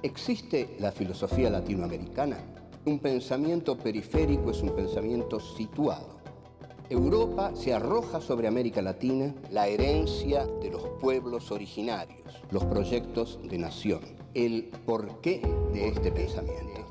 ¿Existe la filosofía latinoamericana? Un pensamiento periférico es un pensamiento situado. Europa se arroja sobre América Latina la herencia de los pueblos originarios, los proyectos de nación, el porqué de este pensamiento,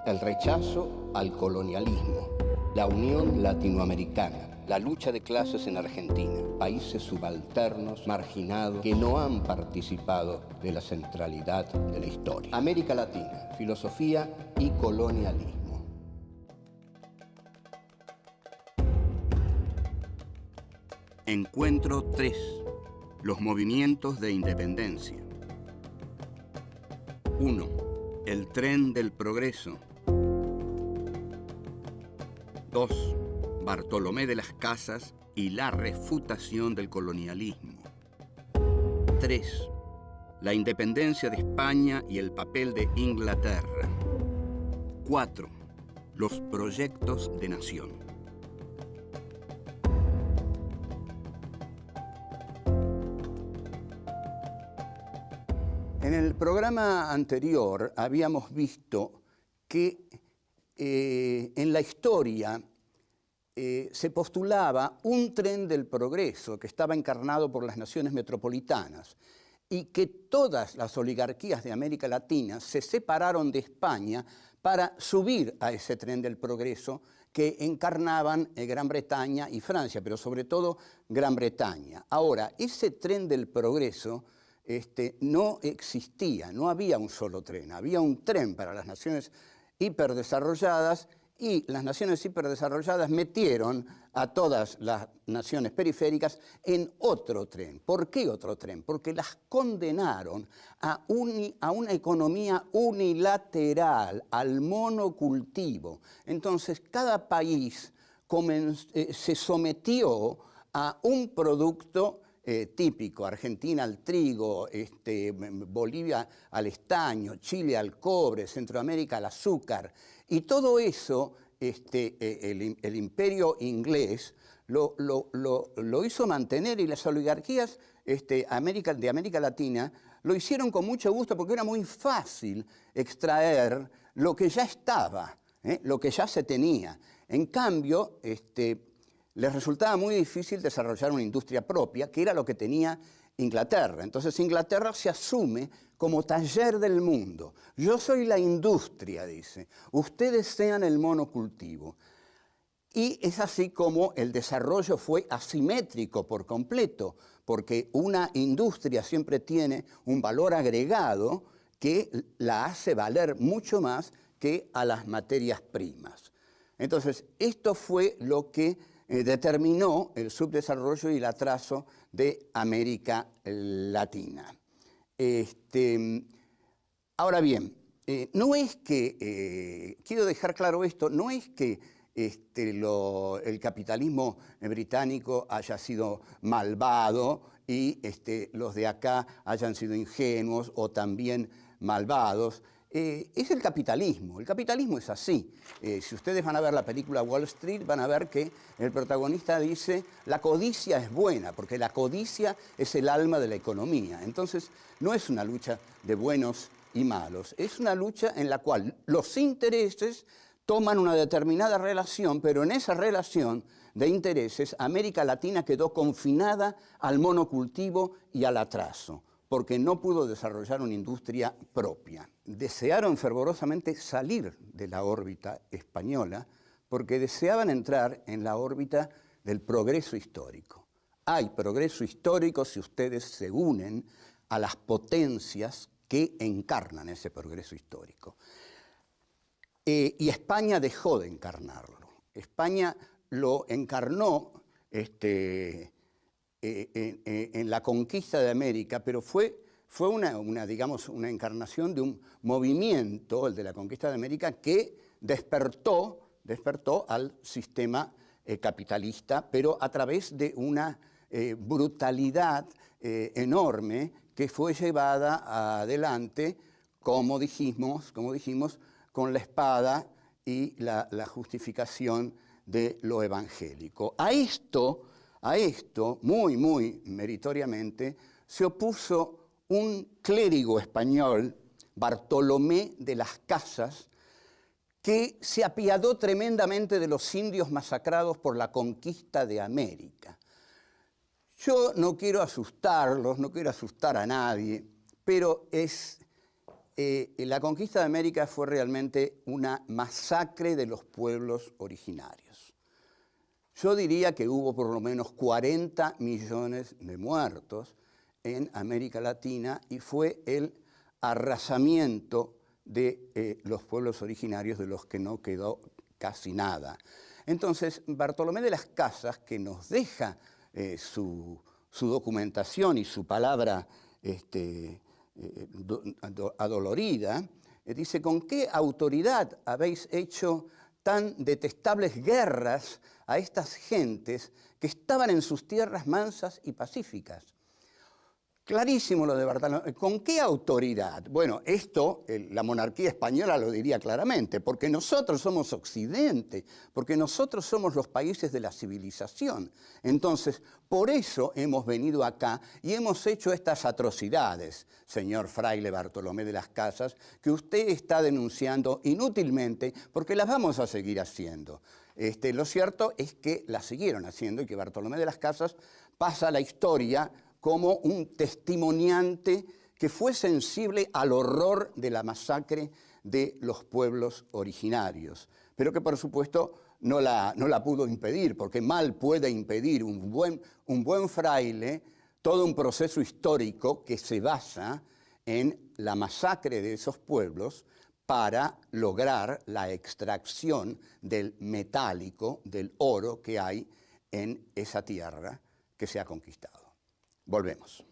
el rechazo al colonialismo, la unión latinoamericana, la lucha de clases en Argentina, países subalternos, marginados, que no han participado de la centralidad de la historia. América Latina, filosofía y colonialismo. Encuentro 3. Los movimientos de independencia. 1. El tren del progreso. 2. Bartolomé de las Casas y la refutación del colonialismo. 3. La independencia de España y el papel de Inglaterra. 4. Los proyectos de nación. En el programa anterior habíamos visto que en la historia se postulaba un tren del progreso que estaba encarnado por las naciones metropolitanas y que todas las oligarquías de América Latina se separaron de España para subir a ese tren del progreso que encarnaban Gran Bretaña y Francia, pero sobre todo Gran Bretaña. Ahora, ese tren del progreso no existía, no había un solo tren, había un tren para las naciones hiperdesarrolladas y las naciones hiperdesarrolladas metieron a todas las naciones periféricas en otro tren. ¿Por qué otro tren? Porque las condenaron a una economía unilateral, al monocultivo. Entonces, cada país se sometió a un producto típico, Argentina al trigo, Bolivia al estaño, Chile al cobre, Centroamérica al azúcar. Y todo eso, el imperio inglés lo hizo mantener, y las oligarquías de América Latina lo hicieron con mucho gusto porque era muy fácil extraer lo que ya estaba, lo que ya se tenía. En cambio, les resultaba muy difícil desarrollar una industria propia, que era lo que tenía Inglaterra. Entonces Inglaterra se asume como taller del mundo. Yo soy la industria, dice. Ustedes sean el monocultivo. Y es así como el desarrollo fue asimétrico por completo, porque una industria siempre tiene un valor agregado que la hace valer mucho más que a las materias primas. Entonces, esto fue lo que determinó el subdesarrollo y el atraso de América Latina. Ahora bien, no es que, quiero dejar claro esto, no es que el capitalismo británico haya sido malvado y los de acá hayan sido ingenuos o también malvados. Es el capitalismo es así. Si ustedes van a ver la película Wall Street, van a ver que el protagonista dice, la codicia es buena, porque la codicia es el alma de la economía. Entonces, no es una lucha de buenos y malos, es una lucha en la cual los intereses toman una determinada relación, pero en esa relación de intereses, América Latina quedó confinada al monocultivo y al atraso, porque no pudo desarrollar una industria propia. Desearon fervorosamente salir de la órbita española porque deseaban entrar en la órbita del progreso histórico. Hay progreso histórico si ustedes se unen a las potencias que encarnan ese progreso histórico. Y España dejó de encarnarlo. España lo encarnó en la conquista de América, pero fue digamos, una encarnación de un movimiento, el de la conquista de América, que despertó al sistema capitalista, pero a través de una brutalidad enorme que fue llevada adelante, como dijimos, con la espada y la justificación de lo evangélico. A esto, muy meritoriamente, se opuso un clérigo español Bartolomé de las Casas, que se apiadó tremendamente de los indios masacrados por la conquista de América. Yo no quiero asustarlos, no quiero asustar a nadie, pero la conquista de América fue realmente una masacre de los pueblos originarios. Yo diría que hubo por lo menos 40 millones de muertos en América Latina y fue el arrasamiento de los pueblos originarios de los que no quedó casi nada. Entonces, Bartolomé de las Casas, que nos deja su documentación y su palabra adolorida, dice: ¿con qué autoridad habéis hecho tan detestables guerras a estas gentes que estaban en sus tierras mansas y pacíficas? Clarísimo lo de Bartolomé. ¿Con qué autoridad? Bueno, esto la monarquía española lo diría claramente, porque nosotros somos Occidente, porque nosotros somos los países de la civilización. Entonces, por eso hemos venido acá y hemos hecho estas atrocidades, señor fraile Bartolomé de las Casas, que usted está denunciando inútilmente, porque las vamos a seguir haciendo. Lo cierto es que las siguieron haciendo y que Bartolomé de las Casas pasa a la historia como un testimoniante que fue sensible al horror de la masacre de los pueblos originarios, pero que por supuesto no la pudo impedir, porque mal puede impedir un buen fraile todo un proceso histórico que se basa en la masacre de esos pueblos para lograr la extracción del metálico, del oro que hay en esa tierra que se ha conquistado. Volvemos.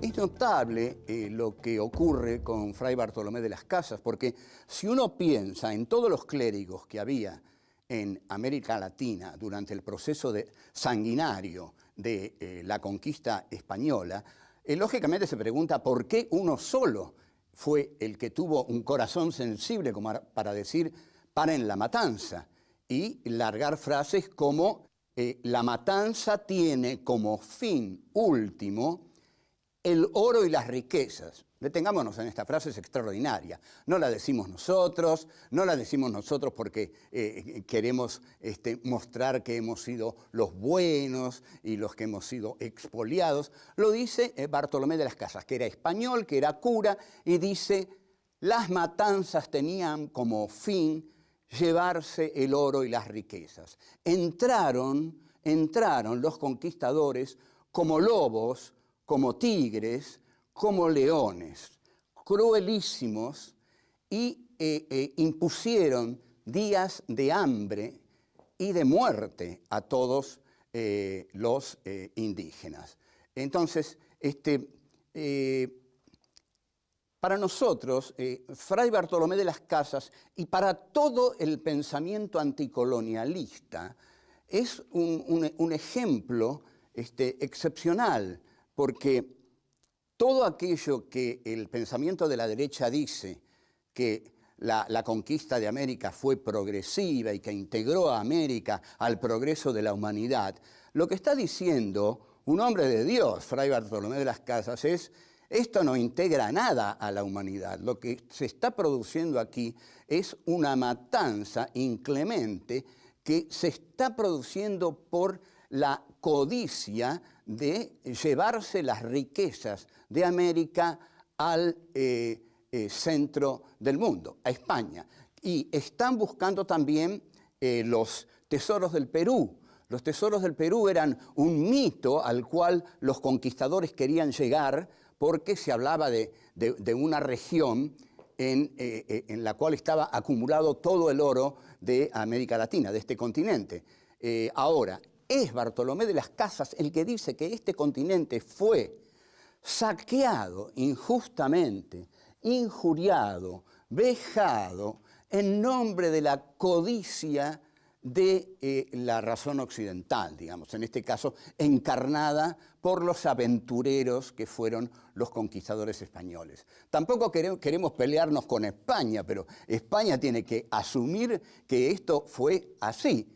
Es notable lo que ocurre con Fray Bartolomé de las Casas, porque si uno piensa en todos los clérigos que había en América Latina durante el proceso sanguinario de la conquista española, lógicamente se pregunta por qué uno solo fue el que tuvo un corazón sensible como para decir: paren la matanza, y largar frases como la matanza tiene como fin último el oro y las riquezas. Detengámonos en esta frase, es extraordinaria. No la decimos nosotros, no la decimos nosotros porque queremos mostrar que hemos sido los buenos y los que hemos sido expoliados. Lo dice Bartolomé de las Casas, que era español, que era cura, y dice: las matanzas tenían como fin llevarse el oro y las riquezas. Entraron los conquistadores como lobos, como tigres, como leones, cruelísimos, y impusieron días de hambre y de muerte a todos los indígenas. Entonces, para nosotros, Fray Bartolomé de las Casas, y para todo el pensamiento anticolonialista, es un ejemplo excepcional, porque todo aquello que el pensamiento de la derecha dice, que la conquista de América fue progresiva y que integró a América al progreso de la humanidad, lo que está diciendo un hombre de Dios, Fray Bartolomé de las Casas, es: esto no integra nada a la humanidad. Lo que se está produciendo aquí es una matanza inclemente que se está produciendo por la codicia de llevarse las riquezas de América al centro del mundo, a España. Y están buscando también los tesoros del Perú. Los tesoros del Perú eran un mito al cual los conquistadores querían llegar, porque se hablaba de una región en la cual estaba acumulado todo el oro de América Latina, de este continente. Ahora, es Bartolomé de las Casas el que dice que este continente fue saqueado injustamente, injuriado, vejado, en nombre de la codicia de la razón occidental, digamos, en este caso encarnada por los aventureros que fueron los conquistadores españoles. Tampoco queremos pelearnos con España, pero España tiene que asumir que esto fue así.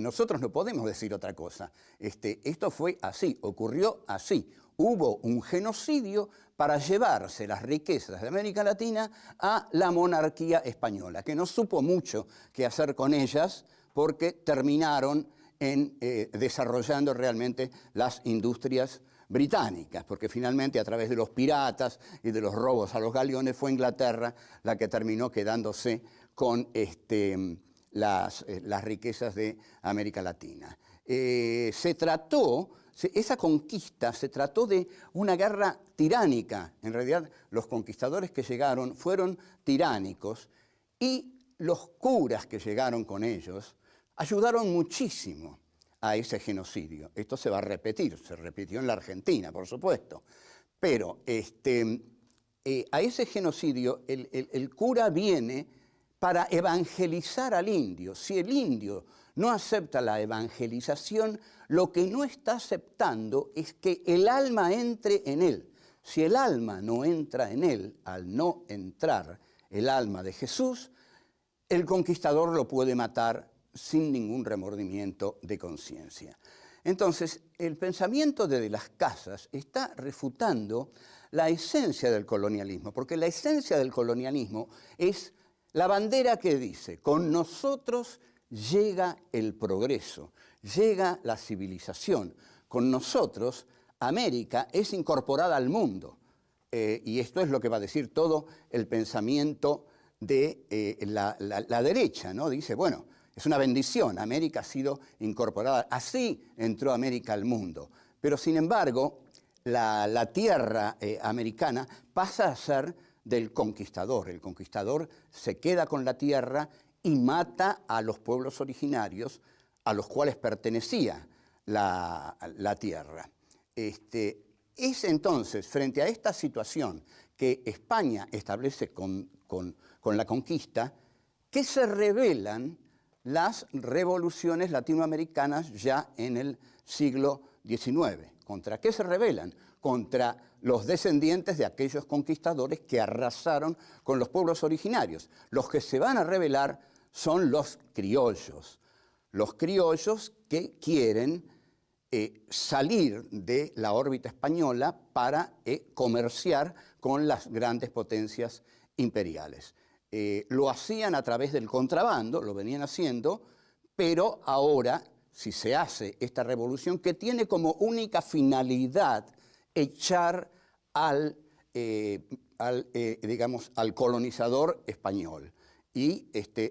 Nosotros no podemos decir otra cosa. Esto fue así, ocurrió así. Hubo un genocidio para llevarse las riquezas de América Latina a la monarquía española, que no supo mucho qué hacer con ellas porque terminaron desarrollando realmente las industrias británicas, porque finalmente a través de los piratas y de los robos a los galeones fue Inglaterra la que terminó quedándose con las riquezas de América Latina. Esa conquista se trató de una guerra tiránica. En realidad, los conquistadores que llegaron fueron tiránicos y los curas que llegaron con ellos ayudaron muchísimo a ese genocidio. Esto se va a repetir, se repitió en la Argentina, por supuesto. Pero a ese genocidio el cura viene para evangelizar al indio. Si el indio no acepta la evangelización, lo que no está aceptando es que el alma entre en él. Si el alma no entra en él, al no entrar el alma de Jesús, el conquistador lo puede matar sin ningún remordimiento de conciencia. Entonces, el pensamiento de las Casas está refutando la esencia del colonialismo, porque la esencia del colonialismo es la bandera que dice: con nosotros llega el progreso, llega la civilización, con nosotros América es incorporada al mundo. Y esto es lo que va a decir todo el pensamiento de la derecha, ¿no? Dice, bueno, es una bendición, América ha sido incorporada, así entró América al mundo. Pero sin embargo, la tierra americana pasa a ser del conquistador. El conquistador se queda con la tierra y mata a los pueblos originarios a los cuales pertenecía la tierra. Es entonces, frente a esta situación que España establece con la conquista, que se revelan las revoluciones latinoamericanas ya en el siglo XIX. ¿Contra qué se rebelan? Contra los descendientes de aquellos conquistadores que arrasaron con los pueblos originarios. Los que se van a rebelar son los criollos que quieren salir de la órbita española para comerciar con las grandes potencias imperiales. Lo hacían a través del contrabando, lo venían haciendo, pero ahora, si se hace esta revolución que tiene como única finalidad echar al colonizador español y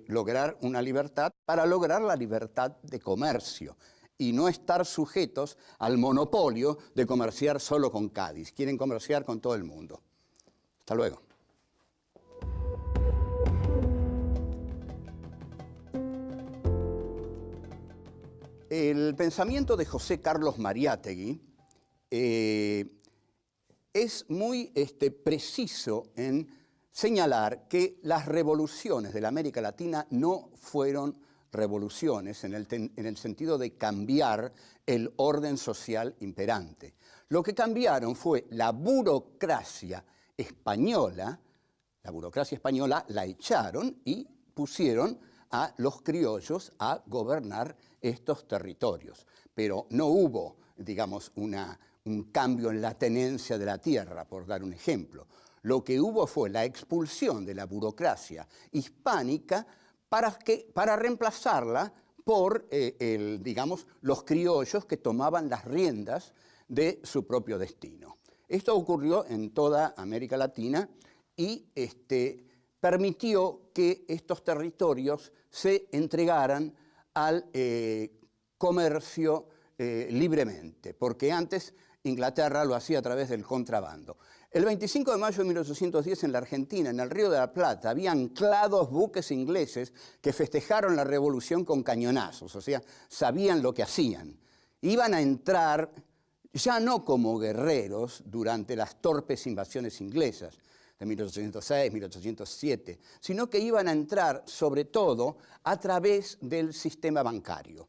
lograr una libertad para lograr la libertad de comercio y no estar sujetos al monopolio de comerciar solo con Cádiz. Quieren comerciar con todo el mundo. Hasta luego. El pensamiento de José Carlos Mariátegui es muy preciso en señalar que las revoluciones de la América Latina no fueron revoluciones en el sentido de cambiar el orden social imperante. Lo que cambiaron fue la burocracia española la echaron y pusieron a los criollos a gobernar estos territorios. Pero no hubo, digamos, un cambio en la tenencia de la tierra, por dar un ejemplo. Lo que hubo fue la expulsión de la burocracia hispánica para reemplazarla por, los criollos que tomaban las riendas de su propio destino. Esto ocurrió en toda América Latina y permitió que estos territorios se entregaran al comercio libremente, porque antes Inglaterra lo hacía a través del contrabando. El 25 de mayo de 1810 en la Argentina, en el Río de la Plata, había anclados buques ingleses que festejaron la revolución con cañonazos, o sea, sabían lo que hacían. Iban a entrar ya no como guerreros durante las torpes invasiones inglesas de 1806, 1807, sino que iban a entrar sobre todo a través del sistema bancario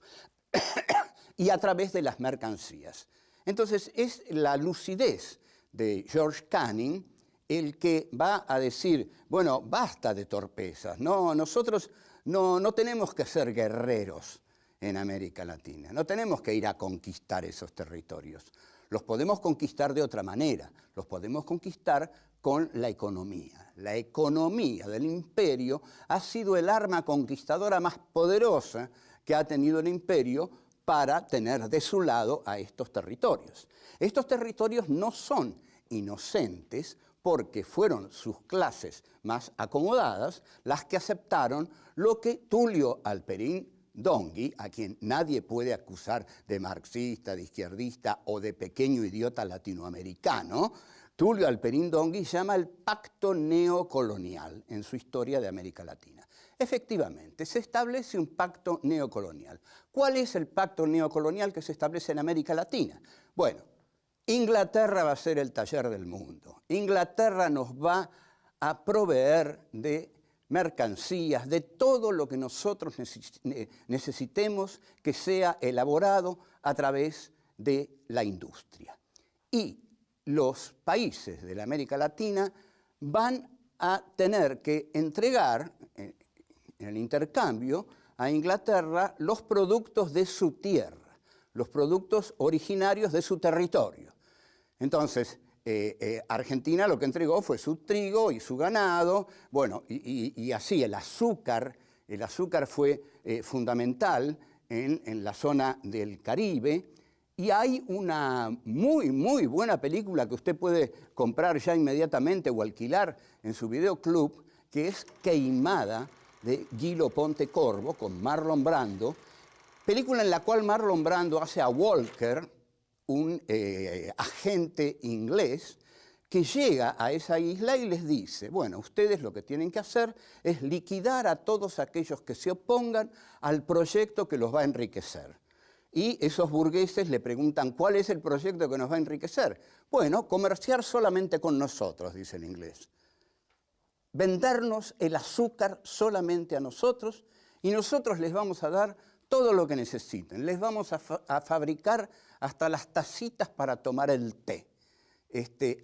y a través de las mercancías. Entonces es la lucidez de George Canning el que va a decir, bueno, basta de torpezas, no, nosotros no tenemos que ser guerreros, en América Latina. No tenemos que ir a conquistar esos territorios. Los podemos conquistar de otra manera. Los podemos conquistar con la economía. La economía del imperio ha sido el arma conquistadora más poderosa que ha tenido el imperio para tener de su lado a estos territorios. Estos territorios no son inocentes porque fueron sus clases más acomodadas las que aceptaron lo que Tulio Alperín Dongui, a quien nadie puede acusar de marxista, de izquierdista o de pequeño idiota latinoamericano, Tulio Alperín Dongui llama el pacto neocolonial en su historia de América Latina. Efectivamente, se establece un pacto neocolonial. ¿Cuál es el pacto neocolonial que se establece en América Latina? Bueno, Inglaterra va a ser el taller del mundo. Inglaterra nos va a proveer de mercancías, de todo lo que nosotros necesitemos que sea elaborado a través de la industria. Y los países de la América Latina van a tener que entregar en el intercambio a Inglaterra los productos de su tierra, los productos originarios de su territorio. Entonces, Argentina lo que entregó fue su trigo y su ganado, bueno, y así el azúcar fue fundamental en la zona del Caribe, y hay una muy, muy buena película que usted puede comprar ya inmediatamente o alquilar en su videoclub, que es Queimada, de Gilo Pontecorvo, con Marlon Brando, película en la cual Marlon Brando hace a Walker, un agente inglés que llega a esa isla y les dice, bueno, ustedes lo que tienen que hacer es liquidar a todos aquellos que se opongan al proyecto que los va a enriquecer. Y esos burgueses le preguntan, ¿cuál es el proyecto que nos va a enriquecer? Bueno, comerciar solamente con nosotros, dice el inglés. Vendernos el azúcar solamente a nosotros y nosotros les vamos a dar todo lo que necesiten. Les vamos a fabricar hasta las tacitas para tomar el té,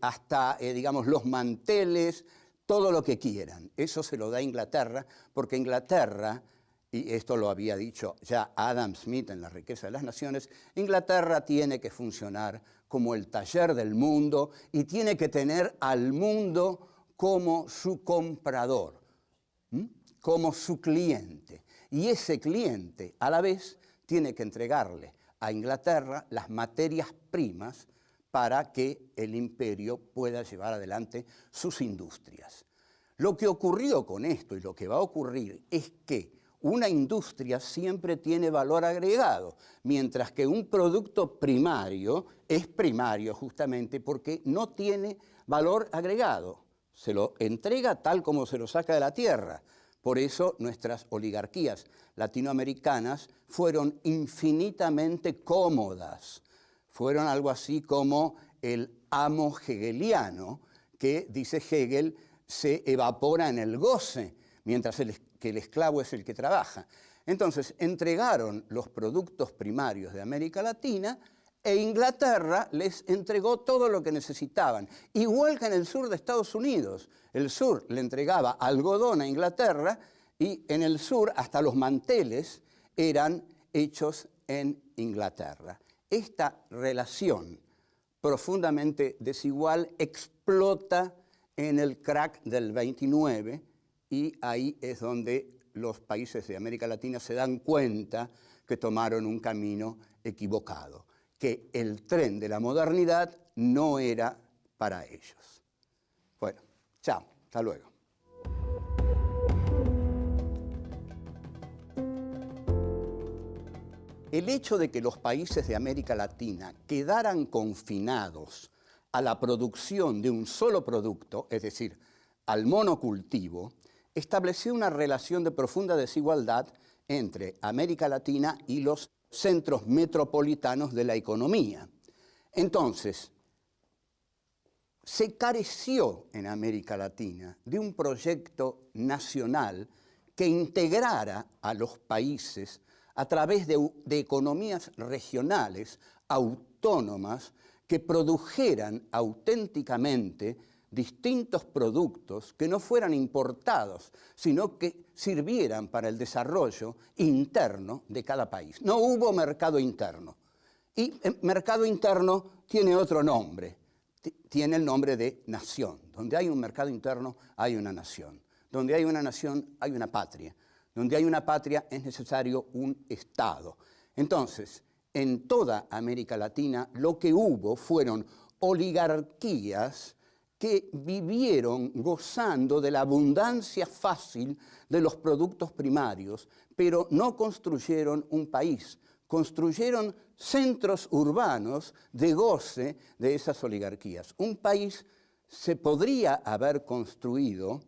hasta, digamos, los manteles, todo lo que quieran. Eso se lo da Inglaterra, porque Inglaterra, y esto lo había dicho ya Adam Smith en La riqueza de las naciones, Inglaterra tiene que funcionar como el taller del mundo y tiene que tener al mundo como su comprador, como su cliente. Y ese cliente, a la vez, tiene que entregarle a Inglaterra las materias primas para que el imperio pueda llevar adelante sus industrias. Lo que ocurrió con esto y lo que va a ocurrir es que una industria siempre tiene valor agregado, mientras que un producto primario es primario justamente porque no tiene valor agregado. Se lo entrega tal como se lo saca de la tierra. Por eso nuestras oligarquías latinoamericanas fueron infinitamente cómodas. Fueron algo así como el amo hegeliano, que, dice Hegel, se evapora en el goce, mientras que el esclavo es el que trabaja. Entonces, entregaron los productos primarios de América Latina e Inglaterra les entregó todo lo que necesitaban. Igual que en el sur de Estados Unidos. El sur le entregaba algodón a Inglaterra y en el sur hasta los manteles eran hechos en Inglaterra. Esta relación profundamente desigual explota en el crack del 29 y ahí es donde los países de América Latina se dan cuenta que tomaron un camino equivocado, que el tren de la modernidad no era para ellos. Bueno, chao, hasta luego. El hecho de que los países de América Latina quedaran confinados a la producción de un solo producto, es decir, al monocultivo, estableció una relación de profunda desigualdad entre América Latina y los centros metropolitanos de la economía. Entonces, se careció en América Latina de un proyecto nacional que integrara a los países a través de economías regionales autónomas que produjeran auténticamente distintos productos que no fueran importados, sino que sirvieran para el desarrollo interno de cada país. No hubo mercado interno. Y el mercado interno tiene otro nombre, tiene el nombre de nación. Donde hay un mercado interno, hay una nación. Donde hay una nación, hay una patria. Donde hay una patria, es necesario un Estado. Entonces, en toda América Latina, lo que hubo fueron oligarquías que vivieron gozando de la abundancia fácil de los productos primarios, pero no construyeron un país, construyeron centros urbanos de goce de esas oligarquías. Un país se podría haber construido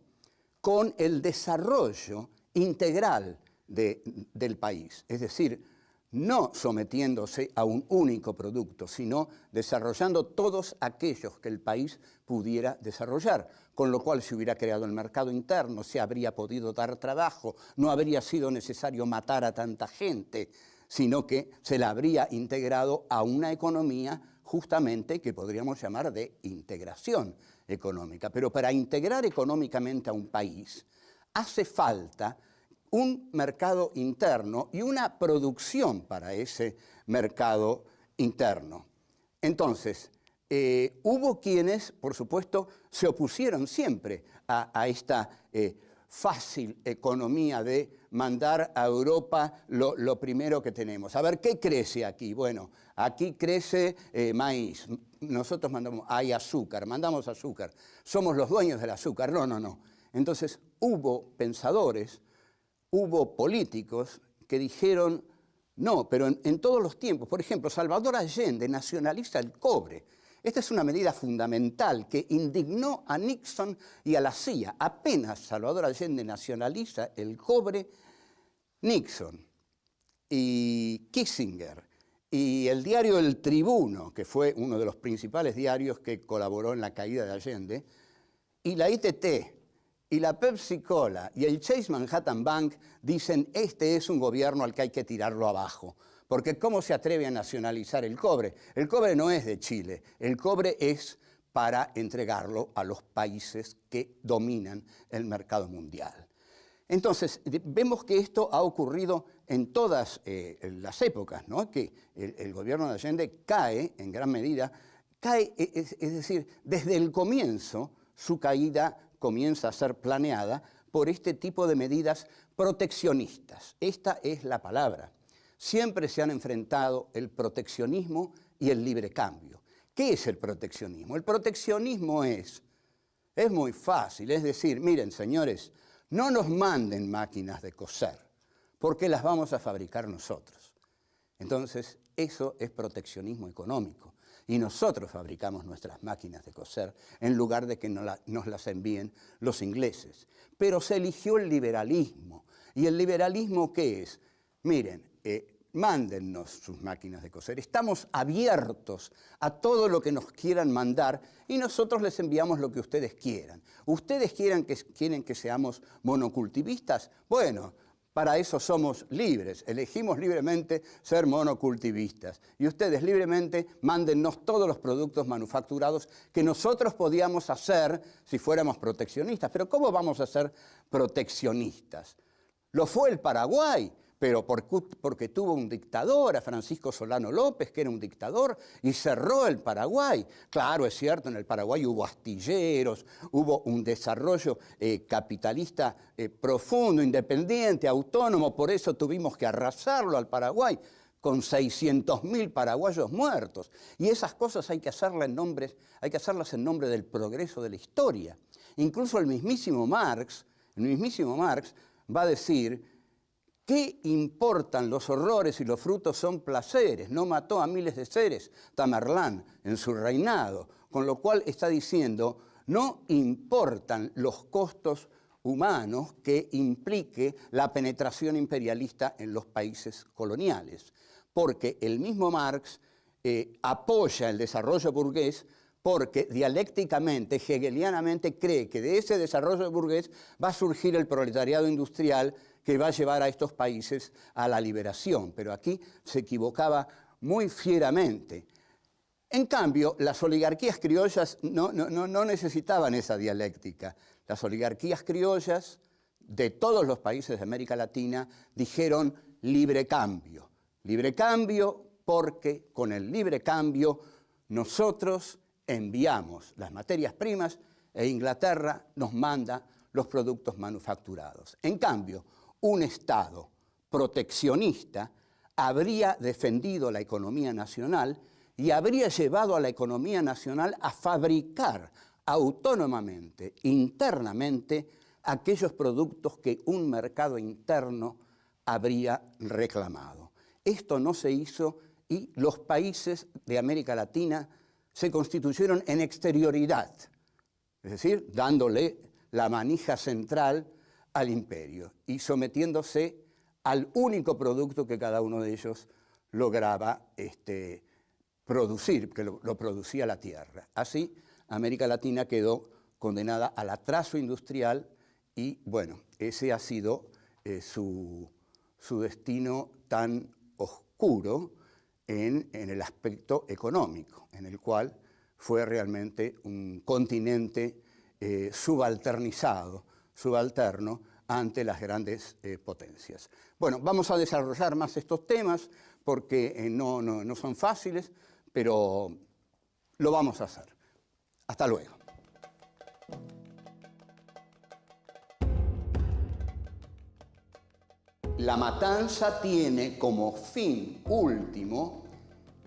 con el desarrollo integral del país, es decir, no sometiéndose a un único producto, sino desarrollando todos aquellos que el país pudiera desarrollar, con lo cual se hubiera creado el mercado interno, se habría podido dar trabajo, no habría sido necesario matar a tanta gente, sino que se la habría integrado a una economía justamente que podríamos llamar de integración económica. Pero para integrar económicamente a un país hace falta un mercado interno y una producción para ese mercado interno. Entonces, hubo quienes, por supuesto, se opusieron siempre a esta fácil economía de mandar a Europa lo primero que tenemos. A ver, ¿qué crece aquí? Bueno, aquí crece maíz. Nosotros hay azúcar, mandamos azúcar. Somos los dueños del azúcar. No, no, no. Entonces, hubo pensadores, hubo políticos que dijeron, no, pero en todos los tiempos, por ejemplo, Salvador Allende nacionaliza el cobre. Esta es una medida fundamental que indignó a Nixon y a la CIA. Apenas Salvador Allende nacionaliza el cobre, Nixon y Kissinger y el diario El Tribuno, que fue uno de los principales diarios que colaboró en la caída de Allende, y la ITT, y la Pepsi Cola y el Chase Manhattan Bank dicen, este es un gobierno al que hay que tirarlo abajo. Porque ¿cómo se atreve a nacionalizar el cobre? El cobre no es de Chile, el cobre es para entregarlo a los países que dominan el mercado mundial. Entonces, vemos que esto ha ocurrido en todas las épocas, ¿no? Que el gobierno de Allende cae, en gran medida, es decir, desde el comienzo su caída comienza a ser planeada por este tipo de medidas proteccionistas. Esta es la palabra. Siempre se han enfrentado el proteccionismo y el libre cambio. ¿Qué es el proteccionismo? El proteccionismo es muy fácil, es decir, miren señores, no nos manden máquinas de coser, porque las vamos a fabricar nosotros. Entonces, eso es proteccionismo económico. Y nosotros fabricamos nuestras máquinas de coser en lugar de que nos las envíen los ingleses. Pero se eligió el liberalismo. ¿Y el liberalismo qué es? Miren, mándennos sus máquinas de coser. Estamos abiertos a todo lo que nos quieran mandar y nosotros les enviamos lo que ustedes quieran. ¿Ustedes quieren que seamos monocultivistas? Bueno, para eso somos libres, elegimos libremente ser monocultivistas. Y ustedes libremente mándennos todos los productos manufacturados que nosotros podíamos hacer si fuéramos proteccionistas. Pero ¿cómo vamos a ser proteccionistas? Lo fue el Paraguay, pero porque tuvo un dictador, a Francisco Solano López, que era un dictador, y cerró el Paraguay. Claro, es cierto, en el Paraguay hubo astilleros, hubo un desarrollo capitalista profundo, independiente, autónomo, por eso tuvimos que arrasarlo al Paraguay, con 600.000 paraguayos muertos. Y esas cosas hay que hacerlas en nombre del progreso de la historia. Incluso el mismísimo Marx va a decir, ¿qué importan los horrores y los frutos son placeres? No mató a miles de seres Tamerlán en su reinado, con lo cual está diciendo, no importan los costos humanos que implique la penetración imperialista en los países coloniales, porque el mismo Marx apoya el desarrollo burgués porque dialécticamente, hegelianamente, cree que de ese desarrollo burgués va a surgir el proletariado industrial que va a llevar a estos países a la liberación. Pero aquí se equivocaba muy fieramente. En cambio, las oligarquías criollas no necesitaban esa dialéctica. Las oligarquías criollas de todos los países de América Latina dijeron libre cambio. Libre cambio porque con el libre cambio nosotros enviamos las materias primas e Inglaterra nos manda los productos manufacturados. En cambio, un Estado proteccionista habría defendido la economía nacional y habría llevado a la economía nacional a fabricar autónomamente, internamente, aquellos productos que un mercado interno habría reclamado. Esto no se hizo y los países de América Latina se constituyeron en exterioridad, es decir, dándole la manija central al imperio y sometiéndose al único producto que cada uno de ellos lograba producir, que lo producía la tierra. Así, América Latina quedó condenada al atraso industrial y, bueno, ese ha sido su destino tan oscuro en el aspecto económico, en el cual fue realmente un continente subalterno ante las grandes potencias. Bueno, vamos a desarrollar más estos temas porque no son fáciles, pero lo vamos a hacer. Hasta luego. La matanza tiene como fin último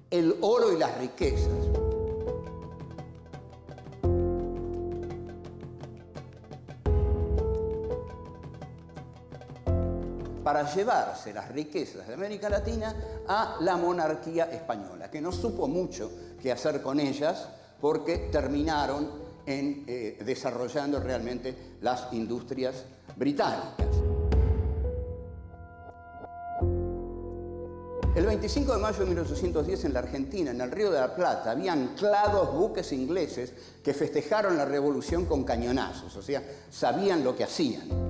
el oro y las riquezas. Para llevarse las riquezas de América Latina a la monarquía española, que no supo mucho qué hacer con ellas porque terminaron desarrollando realmente las industrias británicas. El 25 de mayo de 1810 en la Argentina, en el Río de la Plata, había anclados buques ingleses que festejaron la revolución con cañonazos, o sea, sabían lo que hacían.